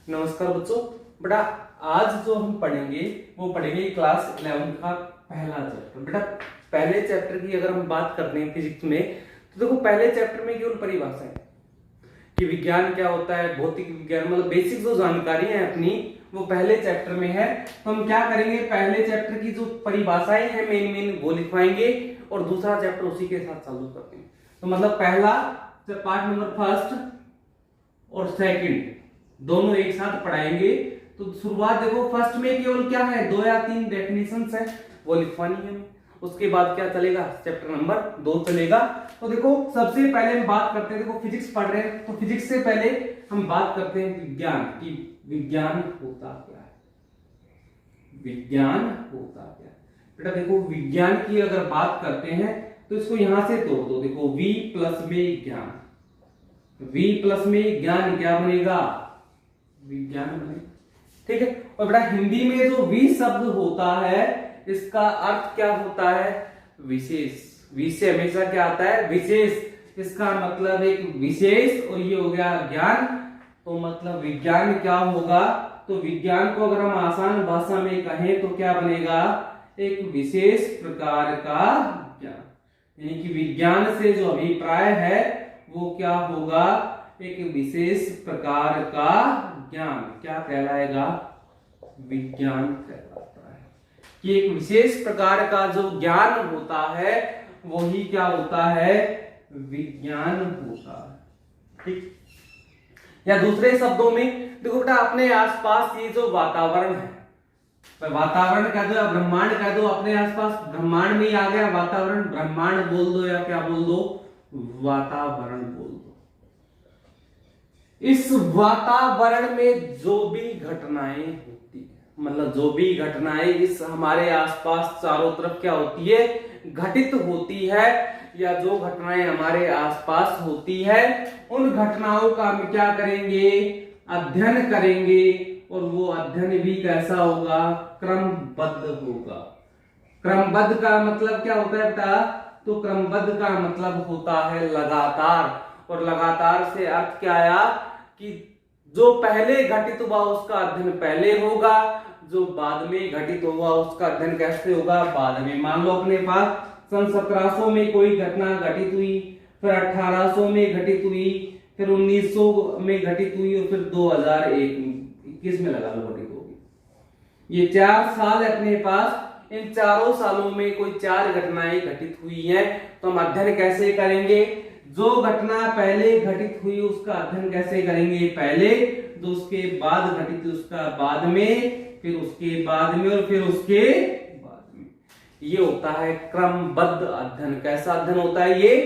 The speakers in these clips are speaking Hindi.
नमस्कार बच्चों। बेटा आज जो हम पढ़ेंगे वो पढ़ेंगे क्लास 11 का पहला चैप्टर। बेटा पहले चैप्टर की अगर हम बात करते हैं फिजिक्स में तो देखो पहले चैप्टर में केवल परिभाषा है कि विज्ञान क्या होता है, भौतिक विज्ञान मतलब बेसिक जो जानकारी है अपनी वो पहले चैप्टर में है। तो हम क्या करेंगे, पहले चैप्टर की जो परिभाषाएं हैं मेन वो लिखवाएंगे और दूसरा चैप्टर उसी के साथ चालू करते हैं। तो मतलब पहला पार्ट नंबर फर्स्ट और सेकंड दोनों एक साथ पढ़ाएंगे। तो शुरुआत देखो फर्स्ट में केवल क्या है, 2 या 3 डेफिनेशंस है वो लिखवानी है। उसके बाद क्या चलेगा, चैप्टर नंबर 2 चलेगा। तो देखो सबसे पहले हम बात करते हैं, देखो फिजिक्स पढ़ रहे हैं तो फिजिक्स से पहले हम बात करते हैं विज्ञान की। विज्ञान होता क्या है, विज्ञान होता क्या है। बेटा देखो विज्ञान की अगर बात करते हैं तो इसको यहां से तोड़ दो। देखो V प्लस में ज्ञान, V प्लस में ज्ञान क्या बनेगा, विज्ञान बनेगा। ठीक है। और बेटा हिंदी में जो V शब्द होता है इसका अर्थ क्या होता है, विशेष। V से हमेशा क्या आता है, विशेष। इसका मतलब एक विशेष और ये हो गया ज्ञान। तो मतलब विज्ञान क्या होगा, तो विज्ञान को अगर हम आसान भाषा में कहें तो क्या बनेगा, एक विशेष प्रकार का ज्ञान। यानी कि विज्ञान से जो अभिप्राय है वो क्या होगा, एक विशेष प्रकार का ज्ञान। क्या कहलाएगा, विज्ञान कहलाता है कि एक विशेष प्रकार का जो ज्ञान होता है वही क्या होता है, विज्ञान होता है। ठीक। या दूसरे शब्दों में देखो बेटा अपने आसपास ये जो वातावरण है, वातावरण कह दो या ब्रह्मांड कह दो, अपने आसपास ब्रह्मांड में ही आ गया वातावरण, ब्रह्मांड बोल दो या क्या बोल दो, वातावरण बोल दो। इस वातावरण में जो भी घटनाएं होती है, मतलब जो भी घटनाएं इस हमारे आसपास चारों तरफ क्या होती है, घटित होती है, या जो घटनाएं हमारे आसपास होती है उन घटनाओं का हम क्या करेंगे, अध्ययन करेंगे। और वो अध्ययन भी कैसा होगा, क्रमबद्ध होगा। क्रमबद्ध का मतलब क्या होता है बेटा, तो क्रमबद्ध का मतलब होता है लगातार। और लगातार से अर्थ क्या आया कि जो पहले घटित हुआ उसका अध्ययन पहले होगा, जो बाद में घटित हुआ उसका अध्ययन कैसे होगा, बाद में। मान लो अपने पास सन 1700 में कोई घटना घटित हुई, फिर 1800 में घटित हुई, फिर 1900 में घटित हुई और फिर 2021 में लगा लो घटित होगी। ये 4 साल है अपने पास, इन चारों सालों में कोई 4 घटनाएं घटित हुई हैं। तो हम अध्ययन कैसे करेंगे, जो घटना पहले घटित हुई उसका अध्ययन कैसे करेंगे, पहले, जो उसके बाद घटित हुई उसका बाद में, फिर उसके बाद में और फिर उसके बाद में। ये होता है क्रमबद्ध अध्ययन। कैसा अध्ययन होता है ये,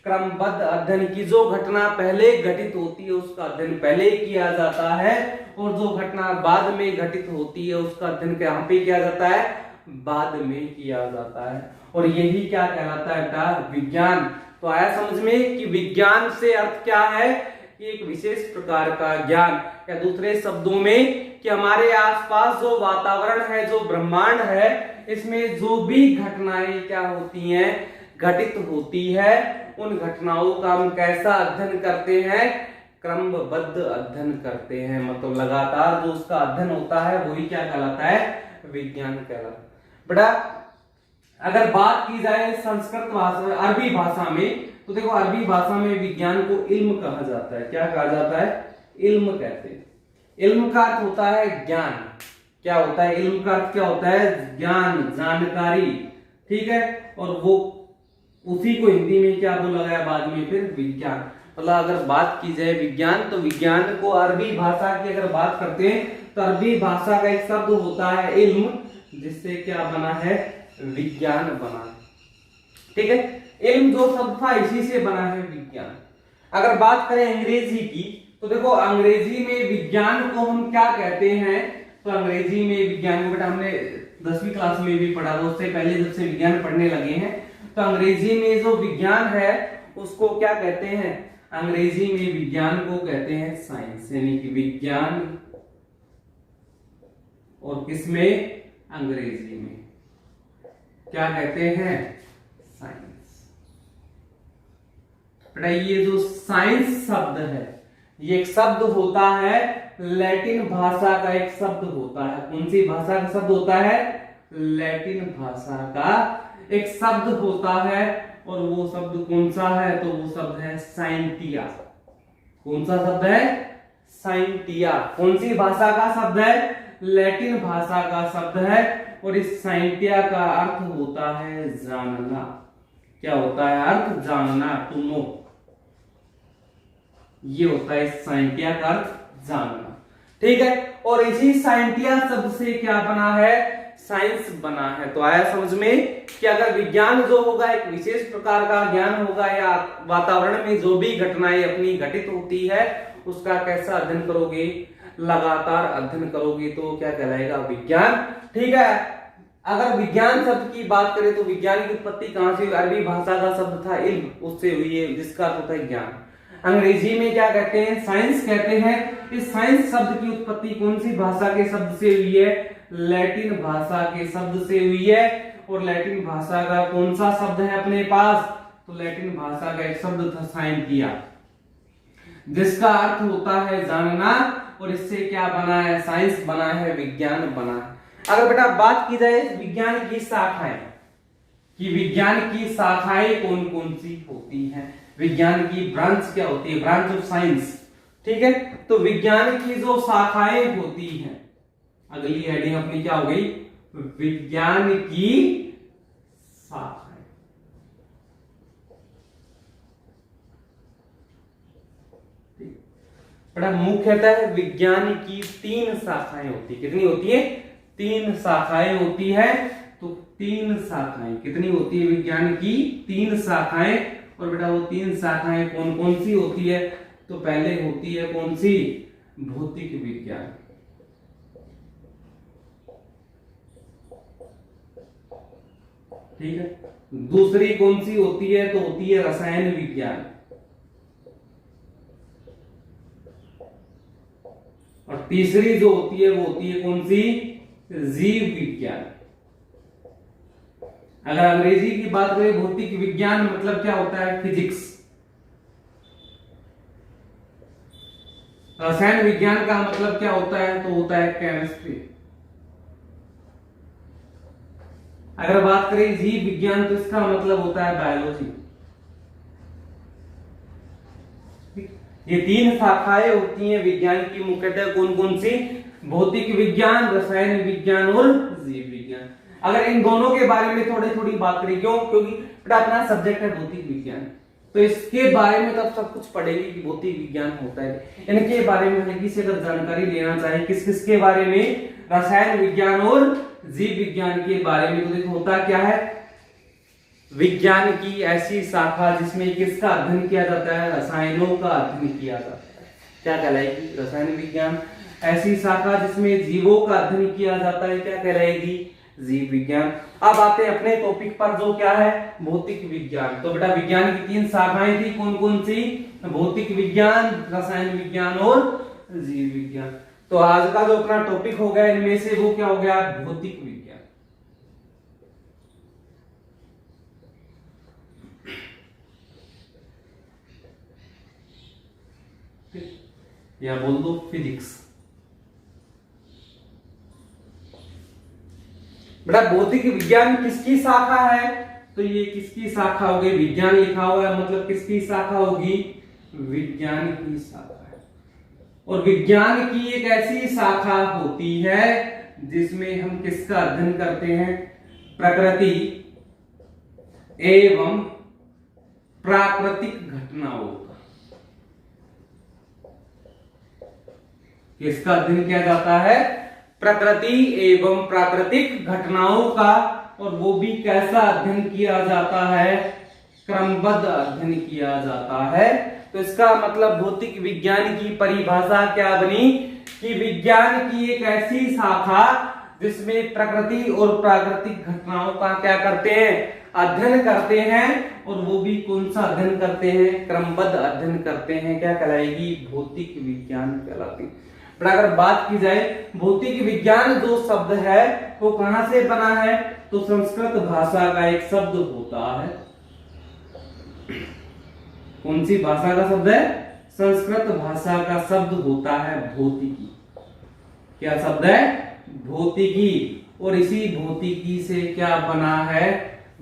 क्रमबद्ध अध्ययन की जो घटना पहले घटित होती है उसका अध्ययन पहले किया जाता है, और जो घटना बाद में घटित होती है उसका अध्ययन यहाँ पे किया जाता है, बाद में किया जाता है। और यही क्या कहलाता है बेटा, विज्ञान। तो आया समझ में कि विज्ञान से अर्थ क्या है, कि एक विशेष प्रकार का ज्ञान, या दूसरे शब्दों में कि हमारे आसपास जो वातावरण है, जो ब्रह्मांड है, इसमें जो भी घटनाएं क्या होती हैं, घटित होती है, उन घटनाओं का हम कैसा अध्ययन करते हैं, क्रमबद्ध अध्ययन करते हैं। मतलब लगातार जो उसका अध्ययन होता है वही क्या कहलाता है, विज्ञान कहलाता है। बेटा अगर बात की जाए संस्कृत भाषा, अरबी भाषा में, तो देखो अरबी भाषा में विज्ञान को इल्म कहा जाता है। क्या कहा जाता है, इल्म कहते हैं। इल्म का अर्थ होता है ज्ञान। क्या होता है, इल्म का अर्थ क्या होता है, ज्ञान, जानकारी। ठीक है। और वो उसी को हिंदी में क्या बोला गया बाद में, फिर विज्ञान। मतलब अगर बात की जाए विज्ञान, तो विज्ञान को अरबी भाषा की अगर बात करते हैं तो अरबी भाषा का एक शब्द होता है इल्म, जिससे क्या बना है, विज्ञान बना है। ठीक है। इल्म जो शब्द था इसी से बना है विज्ञान। अगर बात करें अंग्रेजी की, तो देखो अंग्रेजी में विज्ञान को हम क्या कहते हैं, तो अंग्रेजी में विज्ञान को बेटा हमने 10वीं क्लास में भी पढ़ा था, उससे पहले जब से विज्ञान पढ़ने लगे हैं, तो अंग्रेजी में जो विज्ञान है उसको क्या कहते हैं, अंग्रेजी में विज्ञान को कहते हैं साइंस। यानी कि विज्ञान, और किसमें, अंग्रेजी में क्या कहते हैं, साइंस। बेटा ये जो साइंस शब्द है ये एक शब्द होता है, लैटिन भाषा का एक शब्द होता है। कौन सी भाषा का शब्द होता है? लैटिन भाषा का एक शब्द होता है। और वो शब्द कौन सा है? तो वो शब्द है साइंटिया। कौन सा शब्द है? साइंटिया। कौन सी भाषा का शब्द है? लैटिन भाषा का शब्द है। और इस साइंटिया का अर्थ होता है जानना। क्या होता है अर्थ? जानना, टू नो। ये होता है साइंटिया का अर्थ जानना। ठीक है। और इसी साइंटिया शब्द से क्या बना है? साइंस बना है। तो आया समझ में कि अगर विज्ञान जो होगा एक विशेष प्रकार का ज्ञान होगा, या वातावरण में जो भी घटनाएं अपनी घटित होती है उसका कैसा अध्ययन करोगे? लगातार अध्ययन करोगे तो क्या कहलाएगा? विज्ञान। ठीक है। अगर विज्ञान शब्द की बात करें तो विज्ञान की उत्पत्ति कहां से? अरबी भाषा का शब्द था इल्म, उससे हुई है, जिसका अर्थ होता है ज्ञान। अंग्रेजी में क्या कहते हैं? साइंस कहते हैं। इस साइंस शब्द की उत्पत्ति कौन सी भाषा के शब्द से हुई है? लैटिन भाषा के शब्द से हुई है। और लैटिन भाषा का कौन सा शब्द है अपने पास? तो लैटिन भाषा का एक शब्द था साइंटिया, जिसका अर्थ होता है जानना। और इससे क्या बना है? साइंस बना है, विज्ञान बना है। अगर बेटा बात की जाए विज्ञान की शाखाएं, कि विज्ञान की शाखाएं कौन कौन सी होती हैं, विज्ञान की ब्रांच क्या होती है? Branch of science. ठीक है। तो विज्ञान की जो शाखाएं होती हैं, अगली हेडिंग अपनी क्या हो गई? विज्ञान की शाखाएं। बड़ा मुख्यतः विज्ञान की 3 शाखाएं होती है। कितनी होती है? 3 शाखाएं होती है। तो 3 शाखाएं कितनी होती है? विज्ञान की 3 शाखाएं। और बेटा वो 3 शाखाएं कौन कौन सी होती है? तो पहले होती है कौन सी? भौतिक विज्ञान। ठीक है। दूसरी कौन सी होती है? तो होती है रसायन विज्ञान। और तीसरी जो होती है वो होती है कौन सी? जीव विज्ञान। अगर अंग्रेजी की बात करें भौतिक विज्ञान मतलब क्या होता है? फिजिक्स। रसायन विज्ञान का मतलब क्या होता है? तो होता है केमिस्ट्री। अगर बात करें जीव विज्ञान तो इसका मतलब होता है बायोलॉजी। ये 3 शाखाएं होती हैं विज्ञान की, मुख्यतः कौन कौन सी? भौतिक विज्ञान, रसायन विज्ञान और जीव विज्ञान। अगर इन दोनों के बारे में थोड़ी थोड़ी बात करें, क्यों? क्योंकि अपना सब्जेक्ट है भौतिक विज्ञान, तो इसके बारे में तब सब कुछ पढ़ेंगे कि भौतिक विज्ञान होता है। इनके बारे में हल्की से अगर जानकारी लेना चाहे किस किस के बारे में? रसायन विज्ञान और जीव विज्ञान के बारे में। तो देखो होता क्या है? विज्ञान की ऐसी शाखा जिसमें किसका अध्ययन किया जाता है? रसायनों का अध्ययन किया जाता है। क्या कहलाएगी? रसायन विज्ञान। ऐसी शाखा जिसमें जीवों का अध्ययन किया जाता है, क्या कहलाएगी? जीव विज्ञान। अब आते हैं अपने टॉपिक पर जो क्या है? भौतिक विज्ञान। तो बेटा विज्ञान की 3 शाखाएं थी, कौन कौन सी? भौतिक विज्ञान, रसायन विज्ञान और जीव विज्ञान। तो आज का जो अपना टॉपिक हो गया इनमें से वो क्या हो गया? भौतिक विज्ञान। या बोल दो फिजिक्स। बेटा भौतिक विज्ञान किसकी शाखा है? तो ये किसकी शाखा होगी? विज्ञान लिखा हुआ है मतलब किसकी शाखा होगी? विज्ञान की शाखा है। और विज्ञान की एक ऐसी शाखा होती है जिसमें हम किसका अध्ययन करते हैं? प्रकृति एवं प्राकृतिक घटनाओं का। किसका अध्ययन किया जाता है? प्रकृति एवं प्राकृतिक घटनाओं का। और वो भी कैसा अध्ययन किया जाता है? क्रमबद्ध अध्ययन किया जाता है। तो इसका मतलब भौतिक विज्ञान की परिभाषा क्या बनी? कि विज्ञान की एक ऐसी शाखा जिसमें प्रकृति और प्राकृतिक घटनाओं का क्या करते हैं? अध्ययन करते हैं। और वो भी कौन सा अध्ययन करते हैं? क्रमबद्ध अध्ययन करते हैं। क्या कहलाएगी? भौतिक विज्ञान कहलाती। पर अगर बात की जाए भौतिक विज्ञान जो शब्द है वो कहां से बना है? तो संस्कृत भाषा का एक शब्द होता है। कौन सी भाषा का शब्द है? संस्कृत भाषा का शब्द होता है भौतिकी। क्या शब्द है? भौतिकी। और इसी भौतिकी से क्या बना है?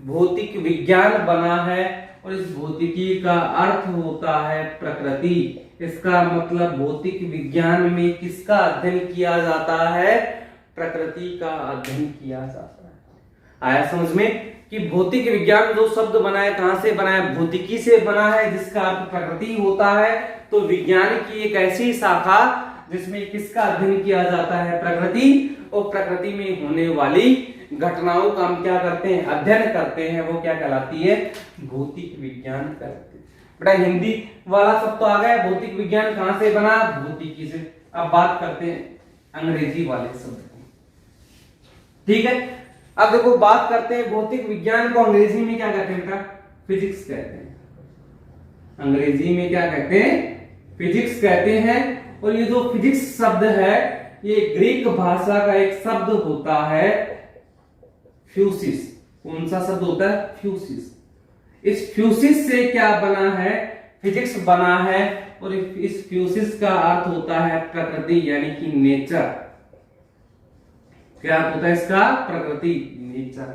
भौतिक विज्ञान बना है। और इस भौतिकी का अर्थ होता है प्रकृति। इसका मतलब भौतिक विज्ञान में किसका अध्ययन किया जाता है? प्रकृति का अध्ययन किया जाता है। आया समझ में कि भौतिक विज्ञान जो शब्द बना है कहां से बना है? भौतिकी से बना है, जिसका अर्थ प्रकृति होता है। तो विज्ञान की एक ऐसी शाखा जिसमें किसका अध्ययन किया जाता है? प्रकृति। और प्रकृति में होने वाली घटनाओं का हम क्या करते हैं? अध्ययन करते हैं। वो क्या कहलाती है? भौतिक विज्ञान कहलाती है। बेटा हिंदी वाला सब तो आ गया, भौतिक विज्ञान कहां से बना? भौतिकी से। अब बात करते हैं अंग्रेजी वाले शब्द की। ठीक है, अब देखो बात करते हैं भौतिक विज्ञान को अंग्रेजी में क्या कहते हैं? बेटा फिजिक्स कहते हैं। अंग्रेजी में क्या कहते हैं? फिजिक्स कहते हैं। और ये जो फिजिक्स शब्द है ये ग्रीक भाषा का एक शब्द होता है फ्यूसिस। कौन सा शब्द होता है? फ्यूसिस। इस फ्यूसिस से क्या बना है? फिजिक्स बना है। और इस फ्यूसिस का अर्थ होता है प्रकृति यानी कि नेचर। क्या अर्थ होता है इसका? प्रकृति, नेचर।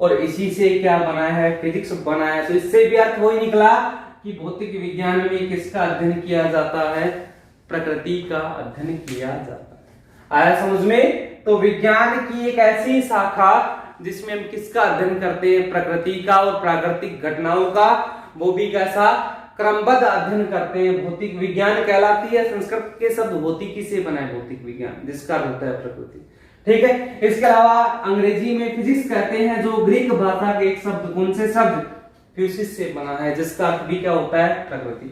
और इसी से क्या बना है? फिजिक्स बना है। तो इससे भी अर्थ वही निकला कि भौतिक विज्ञान में किसका अध्ययन किया जाता है? प्रकृति का अध्ययन किया जाता है। आया समझ में? तो विज्ञान की एक ऐसी शाखा जिसमें हम किसका अध्ययन करते हैं? प्रकृति का और प्राकृतिक घटनाओं का। वो भी कैसा? क्रमबद्ध अध्ययन करते हैं। भौतिक विज्ञान कहलाती है। संस्कृत के शब्द भौतिकी से बना है भौतिक विज्ञान, जिसका होता है प्रकृति। ठीक है, इसके अलावा अंग्रेजी में फिजिक्स कहते हैं, जो ग्रीक भाषा के एक शब्द, कौन से शब्द? फ्यूसिस से बना है, जिसका अर्थ भी क्या होता है? प्रकृति।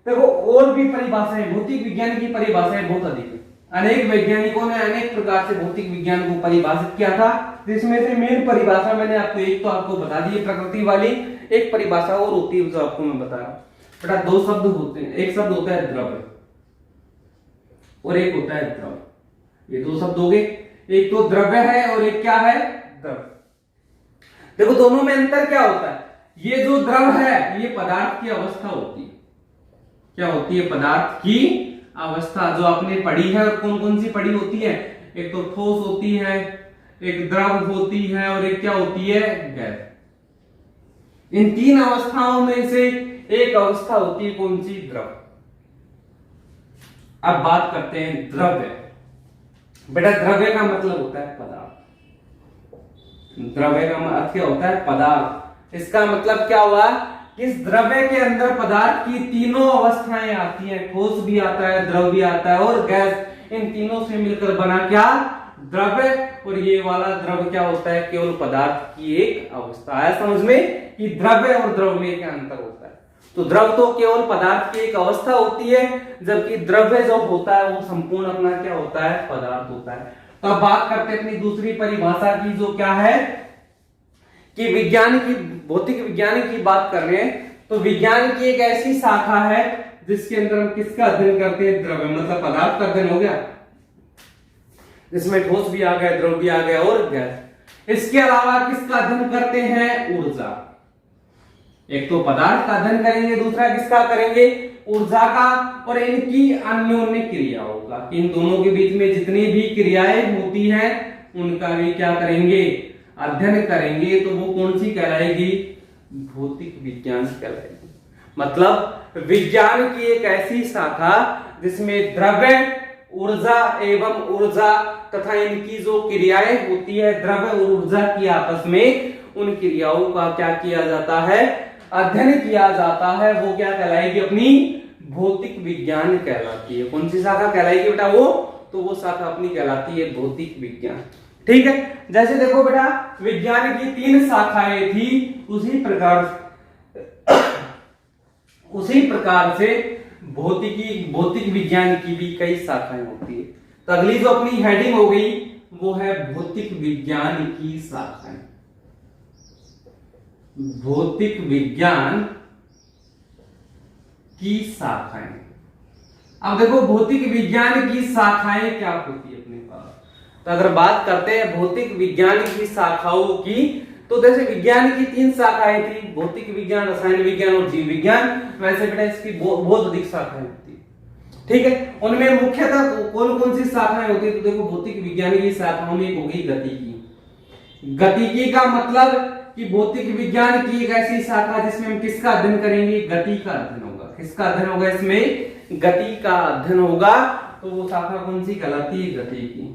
देखो और भी परिभाषाएं, भौतिक विज्ञान की परिभाषाएं बहुत अधिक है। अनेक वैज्ञानिकों ने अनेक प्रकार से भौतिक विज्ञान को परिभाषित किया था, जिसमें से मेन परिभाषा मैंने आपको बता दी प्रकृति वाली। एक परिभाषा और होती है जो आपको मैं बता रहा हूं। बेटा दो शब्द होते हैं, एक शब्द होता है द्रव्य और एक होता है द्रव। ये दो शब्द हो गए, एक तो द्रव्य है और एक क्या है? द्रव। देखो दोनों में अंतर क्या होता है? ये जो द्रव है ये पदार्थ की अवस्था होती है। क्या होती है? पदार्थ की अवस्था, जो आपने पढ़ी है। और कौन कौन सी पढ़ी होती है? एक तो ठोस होती है, एक द्रव होती है और एक क्या होती है? गैस। इन तीन अवस्थाओं में से एक अवस्था होती है कौन सी? द्रव। अब बात करते हैं द्रव्य। बेटा द्रव्य का मतलब होता है पदार्थ। द्रव्य का अर्थ क्या होता है? पदार्थ। इसका मतलब क्या हुआ? इस द्रव्य के अंदर पदार्थ की तीनों अवस्थाएं आती हैं, ठोस भी आता है, द्रव भी आता है और गैस। इन तीनों से मिलकर बना क्या? द्रव्य। और ये वाला द्रव क्या होता है? केवल पदार्थ की एक अवस्था। आया समझ में कि द्रव्य और द्रव में क्या अंतर होता है? तो द्रव तो केवल पदार्थ की एक अवस्था होती है, जबकि द्रव्य जो होता है वो संपूर्ण अपना क्या होता है? पदार्थ होता है। तो अब बात करते हैं अपनी दूसरी परिभाषा की, जो क्या है कि विज्ञान की, भौतिक विज्ञान की बात कर रहे हैं। तो विज्ञान की एक ऐसी शाखा है जिसके अंदर हम किसका अध्ययन करते हैं? द्रव्य, मतलब पदार्थ का अध्ययन हो गया, जिसमें ठोस भी आ गया, द्रव भी आ गया और गैस। इसके अलावा किसका अध्ययन करते हैं? ऊर्जा। एक तो पदार्थ का अध्ययन करेंगे, दूसरा किसका करेंगे? ऊर्जा का और इनकी अन्योन्य क्रियाओं का। इन दोनों के बीच में जितनी भी क्रियाएं होती हैं उनका भी क्या करेंगे? अध्ययन करेंगे। तो वो कौन सी कहलाएगी? भौतिक विज्ञान कहलाएगी। मतलब विज्ञान की एक ऐसी शाखा जिसमें द्रव्य, ऊर्जा एवं ऊर्जा तथा इनकी जो क्रियाएं होती है द्रव्य और ऊर्जा की आपस में, उन क्रियाओं का क्या किया जाता है? अध्ययन किया जाता है। वो क्या कहलाएगी? अपनी भौतिक विज्ञान कहलाती है। कौन सी शाखा कहलाएगी बेटा? वो तो वो शाखा अपनी कहलाती है भौतिक विज्ञान। ठीक है, जैसे देखो बेटा विज्ञान की तीन शाखाएं थी, उसी प्रकार से भौतिक विज्ञान की भी कई शाखाएं होती है। तो अगली जो अपनी हेडिंग हो गई वो है भौतिक विज्ञान की शाखाएं। भौतिक विज्ञान की शाखाएं। अब देखो भौतिक विज्ञान की शाखाएं क्या होती है अपने पास। तो अगर बात करते हैं भौतिक विज्ञान की शाखाओं की, तो जैसे विज्ञान की 3 शाखाएं थी, भौतिक विज्ञान, रसायन विज्ञान और जीव विज्ञान, वैसे बेटा इसकी बहुत अधिक शाखाएं होती है। ठीक है, उनमें मुख्यतः कौन कौन सी शाखाएं होती है? तो देखो भौतिक विज्ञान की शाखाओं में एक हो गई गतिकी। गतिकी का मतलब कि भौतिक विज्ञान की एक ऐसी शाखा जिसमें हम किसका अध्ययन करेंगे? गति का अध्ययन होगा। किसका अध्ययन होगा? इसमें गति का अध्ययन होगा। तो वो शाखा कौन सी कहलाती है? गतिकी।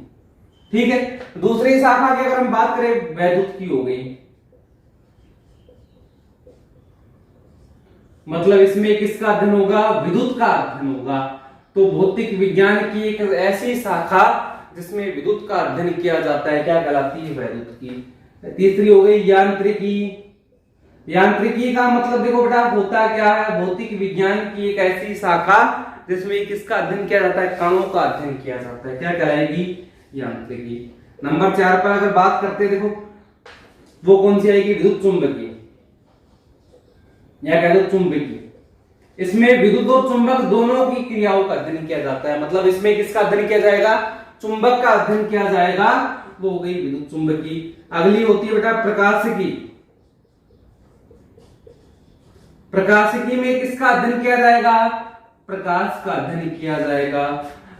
ठीक है, दूसरी शाखा की अगर हम बात करें, वैद्युत की हो गई। मतलब इसमें किसका अध्ययन होगा? विद्युत का अध्ययन होगा। तो भौतिक विज्ञान की एक ऐसी शाखा जिसमें विद्युत का अध्ययन किया जाता है, क्या कहलाती है? वैद्युत की। तीसरी हो गई यांत्रिकी। यांत्रिकी का मतलब देखो बेटा होता क्या है? भौतिक विज्ञान की एक ऐसी शाखा जिसमें किसका अध्ययन किया जाता है? कणों का अध्ययन किया जाता है। क्या कहलाएगी? यांत्रिकी। नंबर 4 पर अगर बात करते हैं, देखो वो कौन सी आएगी? विद्युत चुंबकीय या कह दो चुंबकीय। इसमें विद्युत और चुंबक दोनों की क्रियाओं का अध्ययन किया जाता है। मतलब इसमें किसका अध्ययन किया जाएगा? चुंबक का अध्ययन किया जाएगा। वो हो गई विद्युत चुंबकीय। अगली होती है बेटा प्रकाशिकी। प्रकाशिकी में किसका अध्ययन किया जाएगा? प्रकाश का अध्ययन किया जाएगा।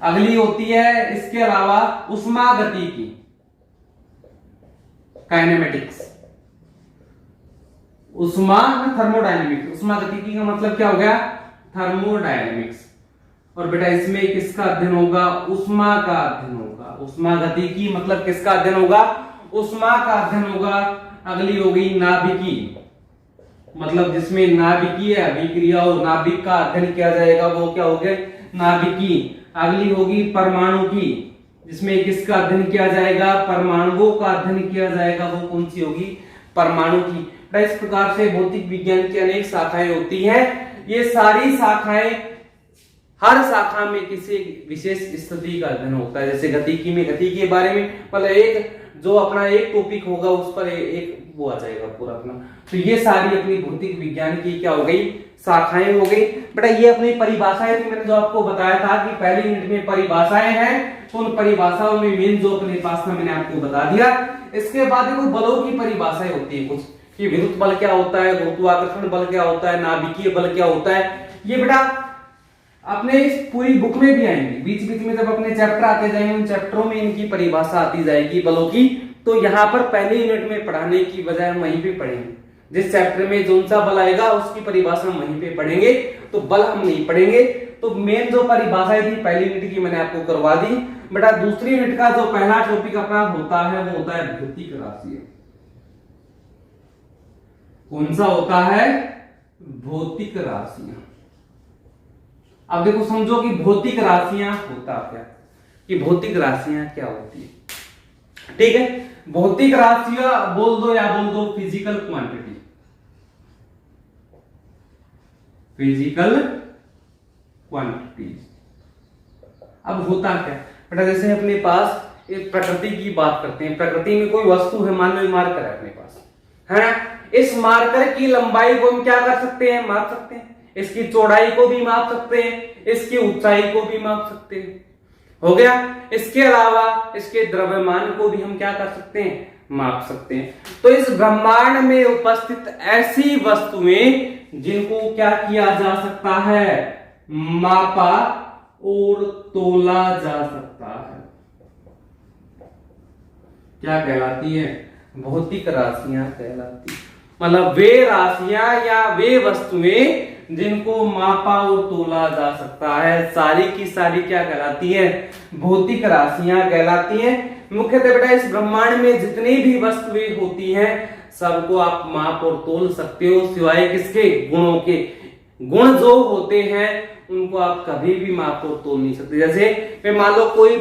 अगली होती है इसके अलावा उष्मागतिकी, काइनेमेटिक्स। उष्मा थर्मोडायनेमिक्स। उष्मागतिकी का मतलब क्या हो गया? थर्मोडायनेमिक्स। और बेटा इसमें किसका अध्ययन होगा? उष्मा का अध्ययन होगा। उष्मागतिकी मतलब किसका अध्ययन होगा? उष्मा का अध्ययन होगा। अगली हो गई नाभिकी, मतलब जिसमें नाभिकीय अभिक्रिया और नाभिक का अध्ययन किया जाएगा, वो क्या हो गए? नाभिकी। अगली होगी परमाणु की, जिसमें किसका अध्ययन किया जाएगा? परमाणुओं का अध्ययन किया जाएगा। वो कौन सी होगी? परमाणु की। इस प्रकार से भौतिक विज्ञान की अनेक शाखाएं होती हैं। ये सारी शाखाएं, हर शाखा में किसी विशेष स्थिति का अध्ययन होता है। जैसे गतिकी में गति के बारे में, मतलब एक जो अपना एक टॉपिक होगा उस पर एक वो आ जाएगा पूरा अपना। तो ये सारी अपनी भौतिक विज्ञान की क्या हो गई? शाखाएं हो गई। बेटा ये अपनी परिभाषाएं थी, मैंने जो आपको बताया था कि पहली यूनिट में परिभाषाएं हैं, तो उन परिभाषाओं में मेन जो अपने पास था मैंने आपको बता दिया। इसके बाद देखो बलों की परिभाषाएं होती है कुछ, कि विद्युत बल क्या होता है, गुरुत्वाकर्षण बल क्या होता है, नाभिकीय बल क्या होता है। ये बेटा अपने इस पूरी बुक में भी आएंगे। बीच बीच में जब अपने चैप्टर आते जाएंगे, उन चैप्टरों में इनकी परिभाषा आती जाएगी बलों की। तो यहाँ पर पहले यूनिट में पढ़ाने की बजाय हम वहीं पे पढ़ेंगे। जिस चैप्टर में जो सा बल आएगा उसकी परिभाषा हम वहीं पे पढ़ेंगे, तो बल हम नहीं पढ़ेंगे। तो मेन जो परिभाषाएं थी पहली यूनिट की मैंने आपको करवा दी। बेटा दूसरी यूनिट का जो पहला टॉपिक अपना होता है वो होता है भौतिक राशियां। कौन सा होता है? भौतिक राशियां। अब देखो समझो कि भौतिक राशियां होता क्या, कि भौतिक राशियां क्या होती है। ठीक है, भौतिक राशियां बोल दो या बोल दो फिजिकल क्वांटिटी। Physical quantity. अब होता क्या बेटा, जैसे अपने पास एक प्रकृति की बात करते हैं। प्रकृति में कोई वस्तु है, मान लो मार्कर है अपने पास, है ना। इस मार्कर की लंबाई को हम क्या कर सकते हैं? माप सकते हैं। इसकी चौड़ाई को भी माप सकते हैं, इसकी ऊंचाई को भी माप सकते हैं। हो गया। इसके अलावा इसके द्रव्यमान को भी हम क्या कर सकते हैं? माप सकते हैं। तो इस ब्रह्मांड में उपस्थित ऐसी वस्तुएं जिनको क्या किया जा सकता है? मापा और तोला जा सकता है, क्या कहलाती है? भौतिक राशियां कहलाती है। मतलब वे राशियां या वे वस्तुएं जिनको मापा और तोला जा सकता है, सारी की सारी क्या कहलाती है? भौतिक राशियां कहलाती हैं। मुख्यतः बेटा इस ब्रह्मांड में जितनी भी वस्तुएं होती हैं सबको आप माप और तोल सकते हो, सिवाय किसके? गुणों के। गुण जो होते हैं उनको आप कभी भी माप और तोल नहीं सकते। जैसे मान लो कोई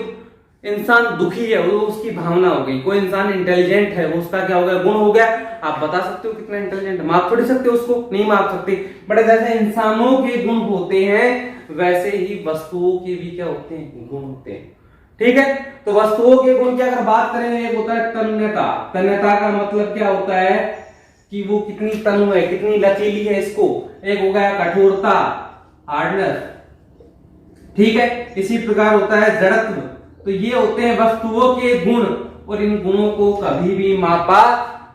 इंसान दुखी है, वो उसकी भावना हो गई। कोई इंसान इंटेलिजेंट है, वो उसका क्या हो गया? गुण हो गया। आप बता सकते हो कितना इंटेलिजेंट? माप थोड़ी सकते हो उसको, नहीं माप सकते। बट जैसे इंसानों के गुण होते हैं वैसे ही वस्तुओं के भी क्या होते हैं? गुण होते हैं। ठीक है, तो वस्तुओं के गुण की अगर बात करें, एक होता है तन्यता। तन्यता का मतलब क्या होता है? कि वो कितनी तनु है, कितनी लचीली है इसको। एक हो गया कठोरता, हार्डनेस। ठीक है, इसी प्रकार होता है जड़त्व। तो ये होते हैं वस्तुओं के गुण, और इन गुणों को कभी भी मापा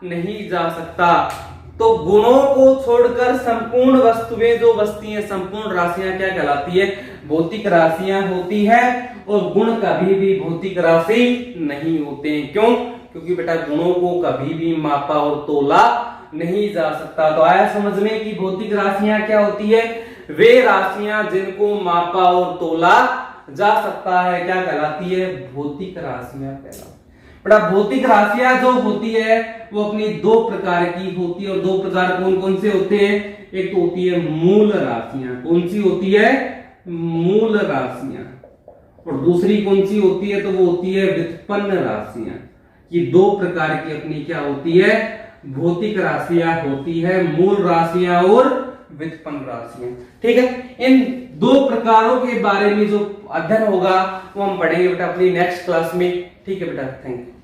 नहीं जा सकता। तो गुणों को छोड़कर संपूर्ण वस्तुएं जो बसती हैं, संपूर्ण राशियां क्या कहलाती है? भौतिक राशियां होती है। और गुण कभी भी भौतिक राशि नहीं होते हैं। क्यों? क्योंकि बेटा गुणों को कभी भी मापा और तोला नहीं जा सकता। तो आया समझ में कि भौतिक राशियां क्या होती है? वे राशियां जिनको मापा और तोला जा सकता है क्या कहलाती है? भौतिक राशियां कहलाती है। बड़ा भौतिक राशियां जो होती है वो अपनी दो प्रकार की होती है। और दो प्रकार कौन कौन से होते हैं? एक तो होती है मूल राशियां। कौन सी होती है? मूल राशियां। और दूसरी कौन सी होती है? तो वो होती है व्युत्पन्न राशियां। ये दो प्रकार की अपनी क्या होती है? भौतिक राशियां होती है, मूल राशियां और व्युत्पन्न राशियां। ठीक है, इन दो प्रकारों के बारे में जो अध्ययन होगा वो हम पढ़ेंगे बेटा अपनी नेक्स्ट क्लास में। ठीक है बेटा, थैंक यू।